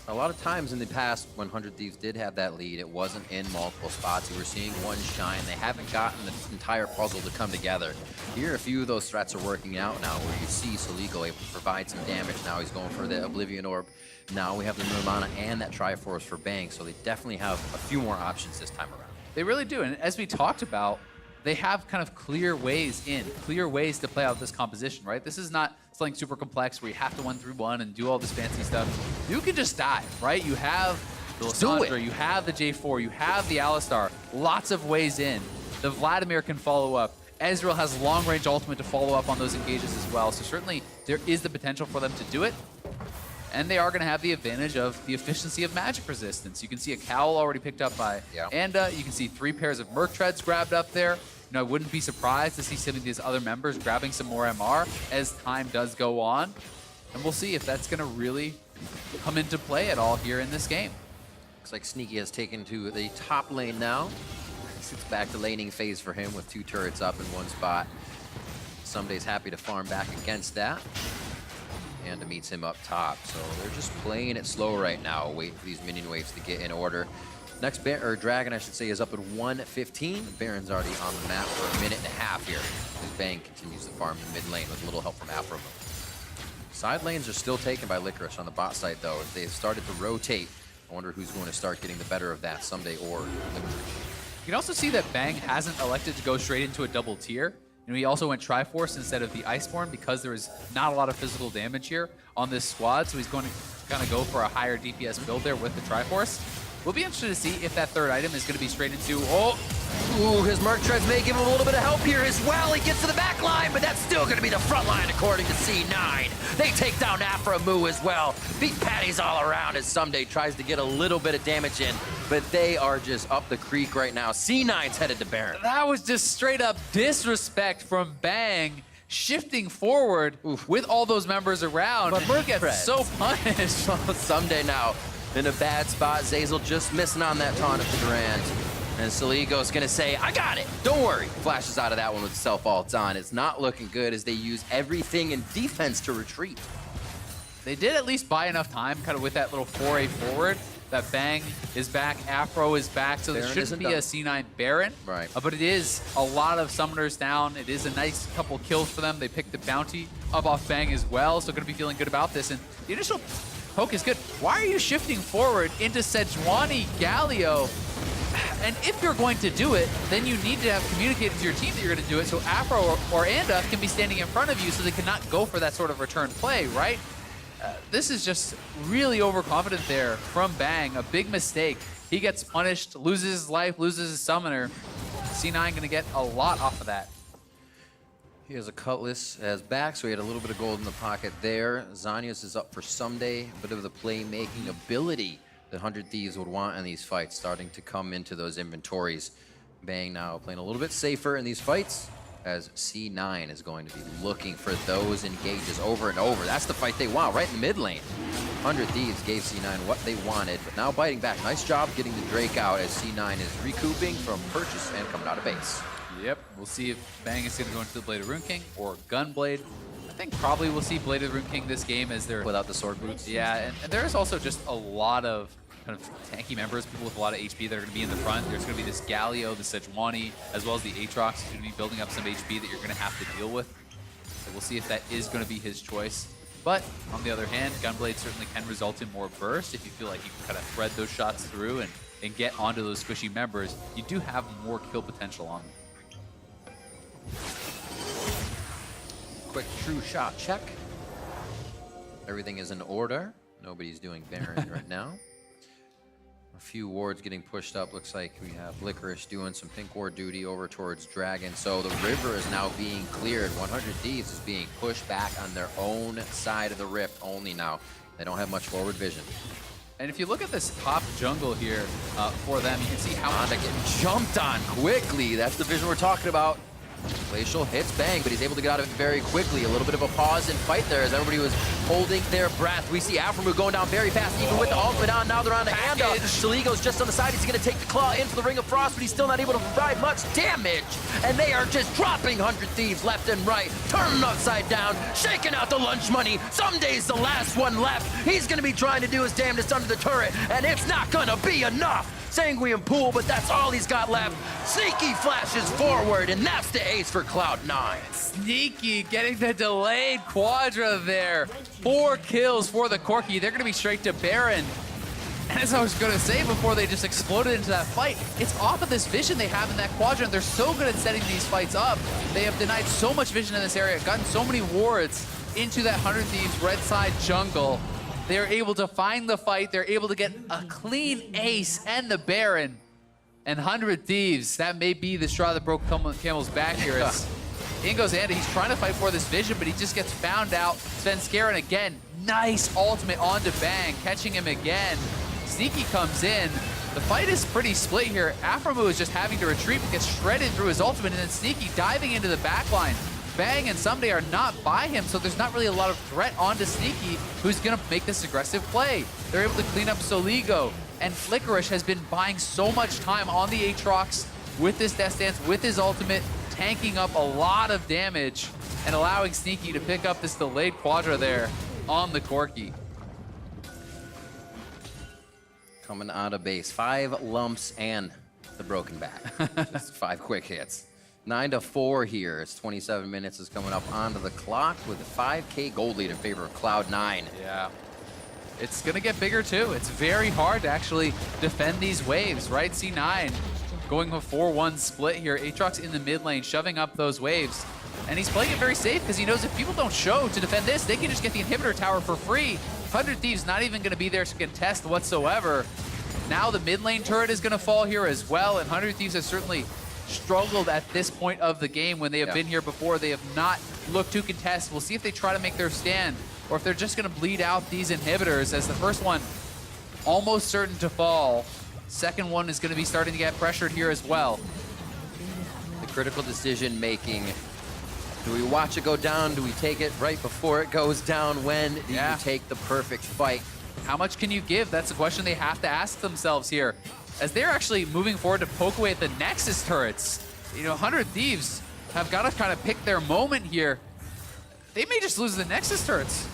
A lot of times in the past, when 100 Thieves did have that lead, it wasn't in multiple spots. You were seeing one shine. They haven't gotten the entire puzzle to come together. Here, a few of those threats are working out now, where you see Soligo able to provide some damage. Now he's going for the Oblivion Orb. Now we have the Nirvana and that Triforce for Bang, so they definitely have a few more options this time around. They really do, and as we talked about, they have kind of clear ways to play out this composition, right? This is not something super complex where you have to 1-3-1 and do all this fancy stuff. You can just dive, right? You have the Lissandra, you have the J4, you have the Alistar. Lots of ways in. The Vladimir can follow up. Ezreal has long-range ultimate to follow up on those engages as well. So certainly there is the potential for them to do it. And they are going to have the advantage of the efficiency of magic resistance. You can see a cowl already picked up by Anda. You can see 3 pairs of Merc Treads grabbed up there. I wouldn't be surprised to see some of these other members grabbing some more MR as time does go on. And we'll see if that's going to really come into play at all here in this game. Looks like Sneaky has taken to the top lane now. It's back to laning phase for him with 2 turrets up in one spot. Somebody's happy to farm back against that. And meets him up top. So they're just playing it slow right now, waiting for these minion waves to get in order. Next Dragon, I should say, is up at 115. Baron's already on the map for a minute and a half here. As Bang continues to farm the mid lane with a little help from Afro. Side lanes are still taken by Licorice on the bot side, though. If they've started to rotate, I wonder who's going to start getting the better of that someday or Licorice. You can also see that Bang hasn't elected to go straight into a double tier. He also went Triforce instead of the Iceborne because there is not a lot of physical damage here on this squad, so he's going to kind of go for a higher DPS build there with the Triforce. We'll be interested to see if that third item is going to be straight into... Ooh, his Merc Treads may give him a little bit of help here as well. He gets to the back line, but that's still going to be the front line according to C9. They take down Aframu as well. Beat patties all around as Someday tries to get a little bit of damage in, but they are just up the creek right now. C9's headed to Baron. That was just straight up disrespect from Bang, shifting forward with all those members around. But Merc gets so punished. Someday now in a bad spot. Zazel just missing on that taunt of the Durand. And Soligo's gonna say, I got it, don't worry. Flashes out of that one with self-ults on. It's not looking good as they use everything in defense to retreat. They did at least buy enough time kind of with that little 4A forward. That Bang is back, Afro is back, so there shouldn't be a C9 Baron. Right. But it is a lot of summoners down. It is a nice couple kills for them. They picked the bounty up off Bang as well, so gonna be feeling good about this. And the initial poke is good. Why are you shifting forward into Sejuani Galio? And if you're going to do it, then you need to have communicated to your team that you're going to do it, so Afro or Anda can be standing in front of you so they cannot go for that sort of return play, right? This is just really overconfident there from Bang. A big mistake. He gets punished, loses his life, loses his summoner. C9 going to get a lot off of that. He has a Cutlass as back, so he had a little bit of gold in the pocket there. Zanius is up for Someday. A bit of the playmaking ability that 100 Thieves would want in these fights starting to come into those inventories. Bang now playing a little bit safer in these fights as C9 is going to be looking for those engages over and over. That's the fight they want right in the mid lane. 100 Thieves gave C9 what they wanted, but now biting back. Nice job getting the Drake out as C9 is recouping from purchase and coming out of base. Yep, we'll see if Bang is going to go into the Blade of Rune King or Gunblade. I think probably we'll see Blade of Rune King this game as they're... Without the sword boots? Yeah, and there's also just a lot of kind of tanky members, people with a lot of HP that are going to be in the front. There's going to be this Galio, the Sejuani, as well as the Aatrox who's going to be building up some HP that you're going to have to deal with. So we'll see if that is going to be his choice. But on the other hand, Gunblade certainly can result in more burst if you feel like you can kind of thread those shots through and get onto those squishy members. You do have more kill potential on them. quick true shot check. Everything is in order. Nobody's doing Baron right now. A few wards getting pushed up. Looks like we have Licorice doing some pink ward duty over towards Dragon. So the river is now being cleared. 100 Thieves is being pushed back on their own side of the rift only now. They don't have much forward vision. And if you look at this top jungle here for them, you can see how much Honda getting jumped on quickly. That's the vision we're talking about. Glacial hits Bang, but he's able to get out of it very quickly. A little bit of a pause and fight there as everybody was holding their breath. We see Aframu going down very fast, even with the ultimate on. Now they're on the handoff. Saligo's just on the side. He's going to take the claw into the Ring of Frost, but he's still not able to provide much damage. And they are just dropping 100 Thieves left and right, turning upside down, shaking out the lunch money. Someday's the last one left. He's going to be trying to do his damnedest under the turret, and it's not going to be enough. Sanguine Pool, but that's all he's got left. Sneaky flashes forward, and that's the ace for Cloud9. Sneaky getting the delayed Quadra there. 4 kills for the Corki. They're going to be straight to Baron. And as I was going to say before they just exploded into that fight, it's off of this vision they have in that quadrant. They're so good at setting these fights up. They have denied so much vision in this area, gotten so many wards into that 100 Thieves red side jungle. They're able to find the fight. They're able to get a clean ace and the Baron. And 100 Thieves, that may be the straw that broke Camel's back here. As in goes Andy, he's trying to fight for this vision, but he just gets found out. Svenskeren again, nice ultimate onto Bang, catching him again. Sneaky comes in. The fight is pretty split here. Aframu is just having to retreat, but gets shredded through his ultimate, and then Sneaky diving into the backline. Bang and Someday are not by him, so there's not really a lot of threat onto Sneaky, who's going to make this aggressive play. They're able to clean up Soligo, and Licorice has been buying so much time on the Aatrox with this Death Dance, with his ultimate, tanking up a lot of damage and allowing Sneaky to pick up this delayed Quadra there on the Corki. Coming out of base, 5 lumps and the broken back. Just 5 quick hits. 9-4 here. It's 27 minutes is coming up onto the clock with a 5K gold lead in favor of Cloud9. Yeah. It's going to get bigger, too. It's very hard to actually defend these waves, right? C9 going a 4-1 split here. Aatrox in the mid lane, shoving up those waves. And he's playing it very safe because he knows if people don't show to defend this, they can just get the inhibitor tower for free. 100 Thieves not even going to be there to contest whatsoever. Now the mid lane turret is going to fall here as well, and 100 Thieves has certainly struggled at this point of the game when they have been here before. They have not looked to contest. We'll see if they try to make their stand or if they're just going to bleed out these inhibitors, as the first one almost certain to fall. Second one is going to be starting to get pressured here as well. The critical decision making. Do we watch it go down? Do we take it right before it goes down? When do you take the perfect fight? How much can you give? That's a question they have to ask themselves here, as they're actually moving forward to poke away at the Nexus turrets. You know, 100 Thieves have got to kind of pick their moment here. They may just lose the Nexus turrets.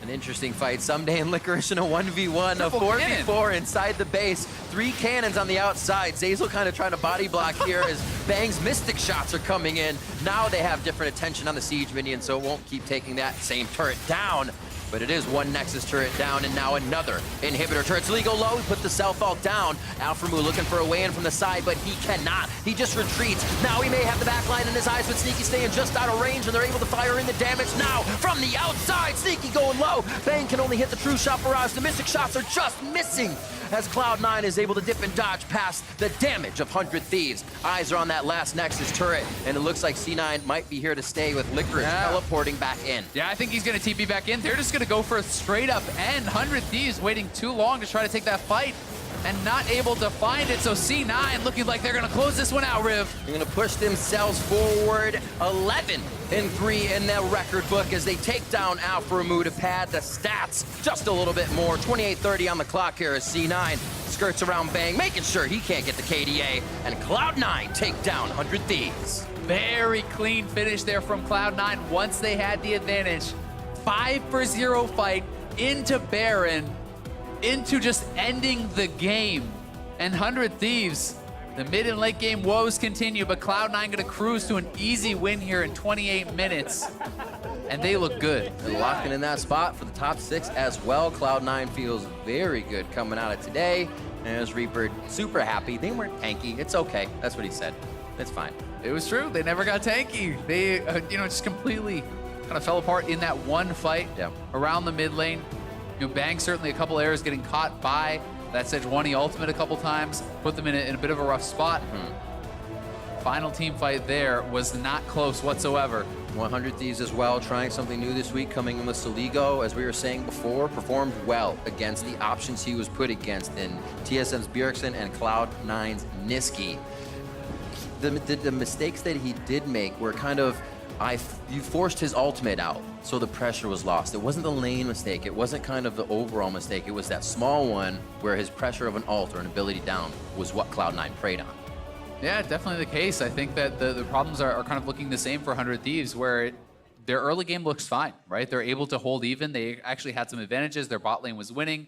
An interesting fight. Someday in Licorice in a 1v1, a 4v4 inside the base. 3 cannons on the outside. Zazel kind of trying to body block here as Bang's Mystic shots are coming in. Now they have different attention on the Siege minion, so it won't keep taking that same turret down. But it is 1 Nexus turret down, and now another inhibitor turret. Saligo low, put the self-ult down. Alframu looking for a way in from the side, but he cannot. He just retreats. Now he may have the backline in his eyes, but Sneaky staying just out of range, and they're able to fire in the damage now from the outside. Sneaky going low. Bang can only hit the true shot barrage. The Mystic shots are just missing as Cloud9 is able to dip and dodge past the damage of 100 Thieves. Eyes are on that last Nexus turret, and it looks like C9 might be here to stay with Licorice teleporting back in. Yeah, I think he's going to TP back in. They're just going to go for a straight up end. 100 Thieves waiting too long to try to take that fight and not able to find it. So C9 looking like they're going to close this one out, Riv. They're going to push themselves forward 11-3 in their record book as they take down Alframu to pad the stats just a little bit more. 28:30 on the clock here as C9 skirts around Bang, making sure he can't get the KDA, and Cloud9 take down 100 Thieves. Very clean finish there from Cloud9 once they had the advantage. 5-for-0 fight into Baron, into just ending the game. And 100 Thieves, the mid and late game woes continue, but Cloud9 gonna cruise to an easy win here in 28 minutes. And they look good. They're locking in that spot for the top 6 as well. Cloud9 feels very good coming out of today. And as Reaper, super happy. They weren't tanky. It's okay. That's what he said. It's fine. It was true. They never got tanky. They, just completely kind of fell apart in that one fight Yeah. around the mid lane. You know, Bang certainly a couple errors getting caught by that Sejuani ultimate a couple times, put them in a bit of a rough spot. Final team fight there was not close whatsoever. 100 Thieves as well, trying something new this week, coming in with Soligo, as we were saying before, performed well against the options he was put against in TSM's Bjergsen and Cloud9's Niski. The mistakes that he did make were kind of, you forced his ultimate out, so the pressure was lost. It wasn't the lane mistake, it wasn't kind of the overall mistake, it was that small one where his pressure of an ult or an ability down was what Cloud9 preyed on. Yeah, definitely the case. I think that the problems are kind of looking the same for 100 Thieves, where their early game looks fine, right? They're able to hold even. They actually had some advantages. Their bot lane was winning.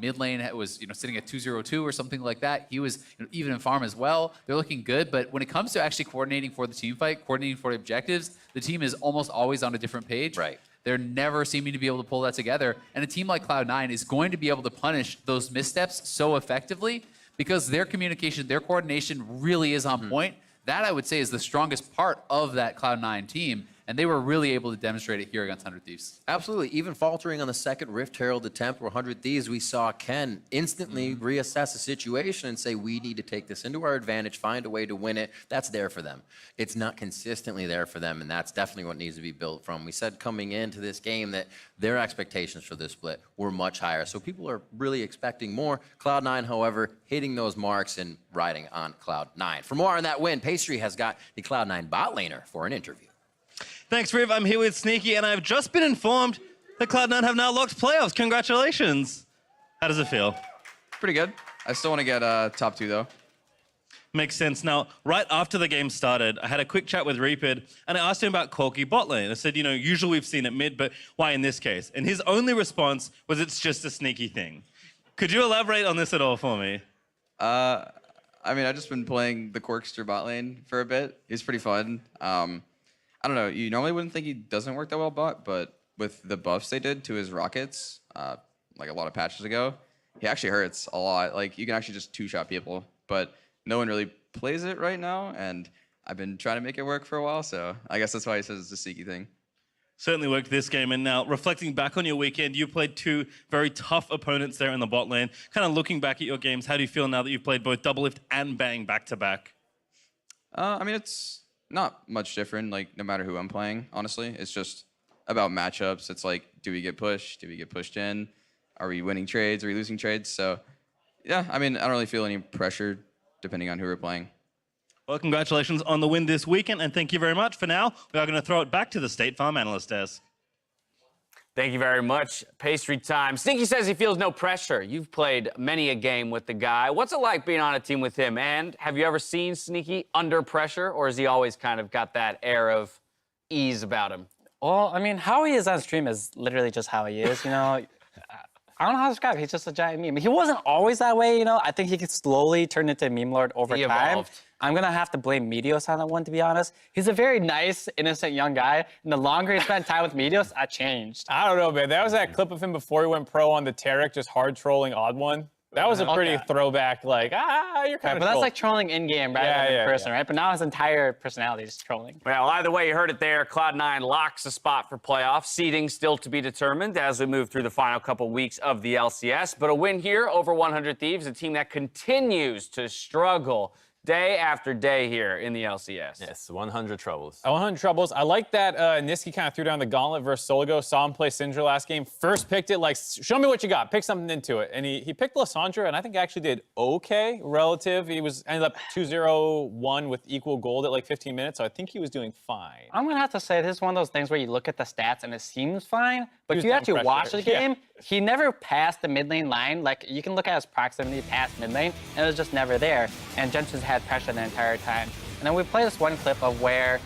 Mid lane was sitting at 2-0-2 or something like that. He was even in farm as well. They're looking good, but when it comes to actually coordinating for the team fight, coordinating for the objectives, the team is almost always on a different page. Right. They're never seeming to be able to pull that together. And a team like Cloud9 is going to be able to punish those missteps so effectively because their communication, their coordination really is on point. That, I would say, is the strongest part of that Cloud9 team, and they were really able to demonstrate it here against 100 Thieves. Absolutely. Even faltering on the second Rift Herald attempt where 100 Thieves, we saw Ken instantly reassess the situation and say, we need to take this into our advantage, find a way to win it. That's there for them. It's not consistently there for them, and that's definitely what needs to be built from. We said coming into this game that their expectations for this split were much higher, so people are really expecting more. Cloud9, however, hitting those marks and riding on Cloud9. For more on that win, Pastry has got the Cloud9 bot laner for an interview. Thanks, Riv. I'm here with Sneaky, and I've just been informed that Cloud9 have now locked playoffs. Congratulations. How does it feel? Pretty good. I still want to get top 2, though. Makes sense. Now, right after the game started, I had a quick chat with Reapid, and I asked him about Corki bot lane. I said, usually we've seen it mid, but why in this case? And his only response was it's just a Sneaky thing. Could you elaborate on this at all for me? I mean, I've just been playing the Corkster bot lane for a bit. It's pretty fun. I don't know, you normally wouldn't think he doesn't work that well bot, but with the buffs they did to his rockets, like a lot of patches ago, he actually hurts a lot. Like, you can actually just two-shot people, but no one really plays it right now, and I've been trying to make it work for a while, so I guess that's why he says it's a sneaky thing. Certainly worked this game, and now reflecting back on your weekend, you played two very tough opponents there in the bot lane. Kind of looking back at your games, how do you feel now that you've played both Doublelift and Bang back-to-back? I mean, it's not much different, like, no matter who I'm playing, honestly. It's just about matchups. It's like, do we get pushed? Do we get pushed in? Are we winning trades? Are we losing trades? So, yeah, I mean, I don't really feel any pressure depending on who we're playing. Well, congratulations on the win this weekend, and thank you very much. For now, we are going to throw it back to the State Farm Analyst Desk. Thank you very much. Pastry time. Sneaky says he feels no pressure. You've played many a game with the guy. What's it like being on a team with him? And have you ever seen Sneaky under pressure, or has he always kind of got that air of ease about him? Well, I mean, how he is on stream is literally just how he is, I don't know how to describe it. He's just a giant meme. He wasn't always that way, I think he could slowly turn into a meme lord over He time. evolved. I'm going to have to blame Meteos on that one, to be honest. He's a very nice, innocent young guy, and the longer he spent time with Meteos, I changed. I don't know, man. That was that clip of him before he went pro on the Tarek, just hard trolling Odd One. That was a pretty throwback, like, you're kind of But that's like trolling in-game rather than in person, right? But now his entire personality is trolling. Well, either way, you heard it there. Cloud9 locks a spot for playoffs. Seeding still to be determined as we move through the final couple weeks of the LCS. But a win here over 100 Thieves, a team that continues to struggle day after day here in the LCS. Yes, 100 troubles. 100 troubles. I like that Niski kind of threw down the gauntlet versus Soligo. Saw him play Syndra last game. First picked it, like, show me what you got. Pick something into it. And he picked Lissandra, and I think actually did okay relative. He ended up 2-0-1 with equal gold at like 15 minutes, so I think he was doing fine. I'm going to have to say this is one of those things where you look at the stats and it seems fine, but if you actually watch the game, he never passed the mid lane line. Like, you can look at his proximity past mid lane, and it was just never there. And Jensen's had pressure the entire time. And then we play this one clip of where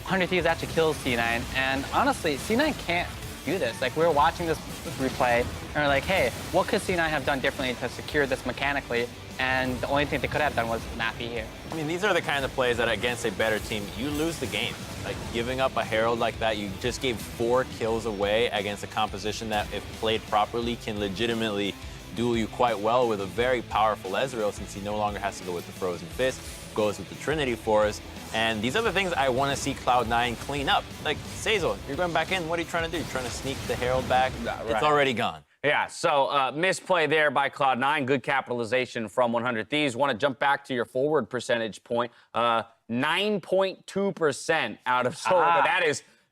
100 Thieves actually kills C9, and honestly, C9 can't do this. Like, we were watching this replay, and we're like, hey, what could C9 have done differently to secure this mechanically? And the only thing they could have done was not be here. I mean, these are the kind of plays that against a better team, you lose the game. Like, giving up a Herald like that, you just gave 4 kills away against a composition that, if played properly, can legitimately duel you quite well with a very powerful Ezreal since he no longer has to go with the Frozen Fist, goes with the Trinity Force. And these are the things I want to see Cloud9 clean up. Like, Sazel, you're going back in. What are you trying to do? You're trying to sneak the Herald back? It's already gone. Yeah, so misplay there by Cloud9. Good capitalization from 100 Thieves. Want to jump back to your forward percentage point. 9.2% out of solo.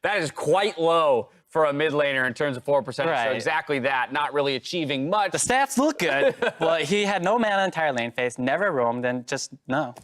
That is quite low for a mid laner in terms of forward percentage. Right. So exactly that, not really achieving much. The stats look good, but he had no mana entire lane phase, never roamed, and just no.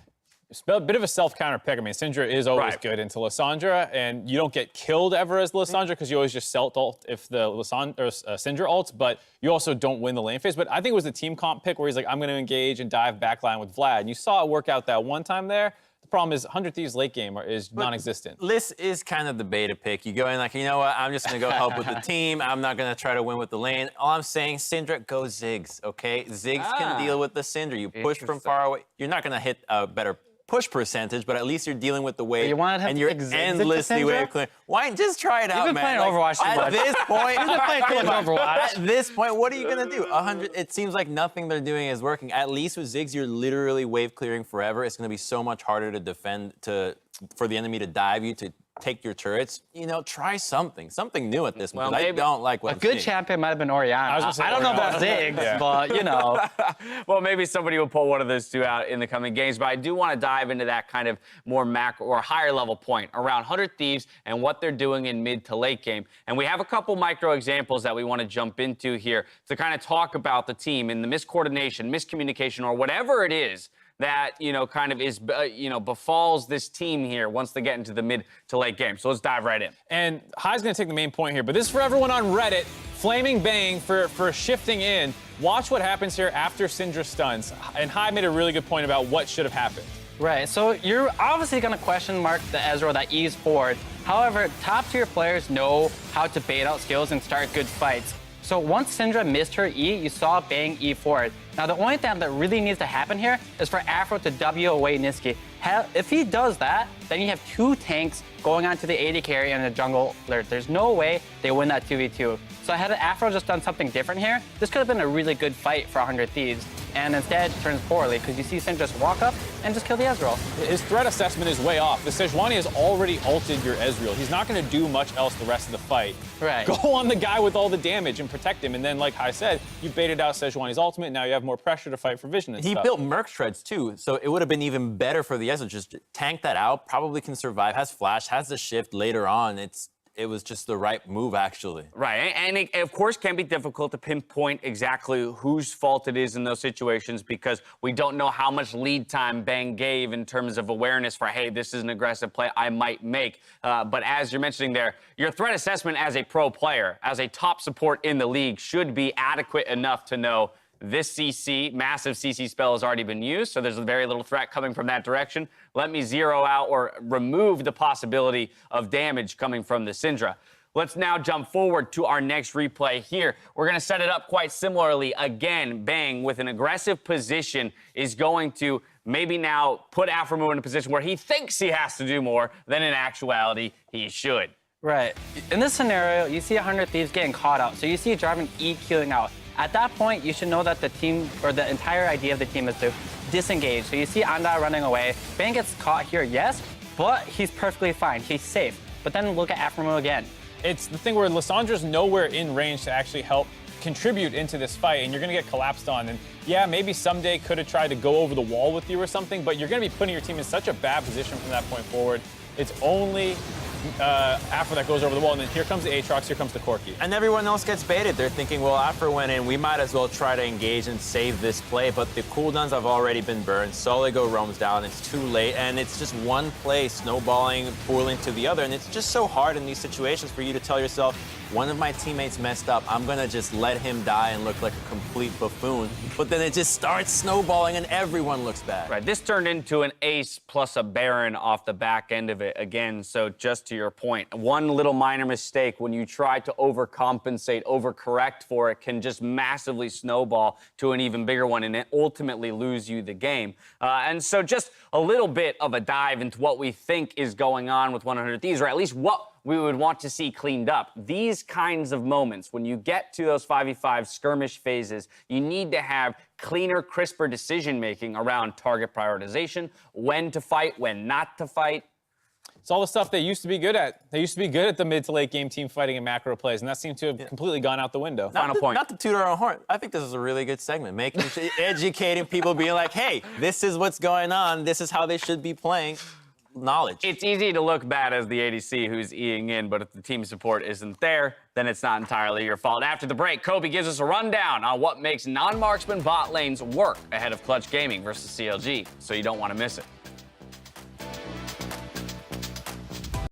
It's a bit of a self-counter pick. I mean, Syndra is always good into Lissandra, and you don't get killed ever as Lissandra because you always just ult if the Syndra ults, but you also don't win the lane phase. But I think it was the team comp pick where he's like, I'm going to engage and dive backline with Vlad. And you saw it work out that one time there. The problem is 100 Thieves late game is non-existent. Liss is kind of the beta pick. You go in like, you know what, I'm just going to go help with the team. I'm not going to try to win with the lane. All I'm saying, Syndra, go Ziggs, okay? Ziggs can deal with the Syndra. You push from far away. You're not going to hit a better push percentage, but at least you're dealing with the wave, and you're endlessly wave clearing. Why just try it out, man? You've been playing Overwatch too much. At this point, You've been playing too much Overwatch. At this point, what are you gonna do? 100. It seems like nothing they're doing is working. At least with Ziggs, you're literally wave clearing forever. It's gonna be so much harder to defend for the enemy to dive you to take your turrets. You know, try something new at this point. I don't like what a good champion might have been Orianna. I don't know about Ziggs, but you know. Well, maybe somebody will pull one of those two out in the coming games, but I do want to dive into that kind of more macro or higher level point around 100 Thieves and what they're doing in mid to late game. And we have a couple micro examples that we want to jump into here to kind of talk about the team and the miscoordination, miscommunication, or whatever it is that, you know, kind of is, befalls this team here once they get into the mid to late game. So let's dive right in. And Hai's going to take the main point here, but this is for everyone on Reddit. Flaming Bang for shifting in. Watch what happens here after Syndra stuns. And Hai made a really good point about what should have happened. Right, so you're obviously going to question mark the Ezreal that E's forward. However, top tier players know how to bait out skills and start good fights. So once Syndra missed her E, you saw Bang E forward. Now the only thing that really needs to happen here is for Afro to W away Niski. If he does that, then you have two tanks going on to the AD carry and the jungle alert. There's no way they win that 2v2. So had Afro just done something different here, this could have been a really good fight for 100 Thieves. And instead, it turns poorly because you see Syndra just walk up and just kill the Ezreal. His threat assessment is way off. The Sejuani has already ulted your Ezreal. He's not going to do much else the rest of the fight. Right. Go on the guy with all the damage and protect him. And then, like I said, you baited out Sejuani's ultimate. Now you have more pressure to fight for vision and He stuff. built Merc Shreds too, so it would have been even better for the Ezreal. Just tank that out, probably can survive, has flash, has the shift later on. It was just the right move, actually. Right, and it, of course, can be difficult to pinpoint exactly whose fault it is in those situations because we don't know how much lead time Bang gave in terms of awareness for, hey, this is an aggressive play I might make. But as you're mentioning there, your threat assessment as a pro player, as a top support in the league, should be adequate enough to know this CC, massive CC spell has already been used, so there's very little threat coming from that direction. Let me zero out or remove the possibility of damage coming from the Syndra. Let's now jump forward to our next replay here. We're going to set it up quite similarly. Again, Bang, with an aggressive position, is going to maybe now put Afromu in a position where he thinks he has to do more than in actuality he should. Right. In this scenario, you see 100 Thieves getting caught out, so you see Jarvan EQing out. At that point, you should know that the team, or the entire idea of the team is to disengage. So you see Anda running away. Bang gets caught here, yes, but he's perfectly fine. He's safe. But then look at Afromu again. It's the thing where Lissandra's nowhere in range to actually help contribute into this fight, and you're going to get collapsed on. And yeah, maybe someday could have tried to go over the wall with you or something, but you're going to be putting your team in such a bad position from that point forward. It's only Afro that goes over the wall, and then here comes the Aatrox, here comes the Corki. And everyone else gets baited. They're thinking, well, Afro went in, we might as well try to engage and save this play, but the cooldowns have already been burned. Soligo roams down, it's too late, and it's just one play snowballing, pooling to the other, and it's just so hard in these situations for you to tell yourself, one of my teammates messed up, I'm gonna just let him die and look like a complete buffoon. But then it just starts snowballing and everyone looks bad. Right, this turned into an ace plus a Baron off the back end of it again, so just to your point. One little minor mistake when you try to overcompensate, overcorrect for it can just massively snowball to an even bigger one and it ultimately lose you the game. And so just a little bit of a dive into what we think is going on with 100 Thieves, or at least what we would want to see cleaned up. These kinds of moments, when you get to those 5v5 skirmish phases, you need to have cleaner, crisper decision-making around target prioritization, when to fight, when not to fight. It's all the stuff they used to be good at. They used to be good at the mid to late game team fighting and macro plays, and that seems to have completely gone out the window. Final point. Not to toot our own horn. I think this is a really good segment, educating people, being like, hey, this is what's going on. This is how they should be playing. Knowledge. It's easy to look bad as the ADC who's Eing in, but if the team support isn't there, then it's not entirely your fault. After the break, Kobe gives us a rundown on what makes non-marksman bot lanes work ahead of Clutch Gaming versus CLG, so you don't want to miss it.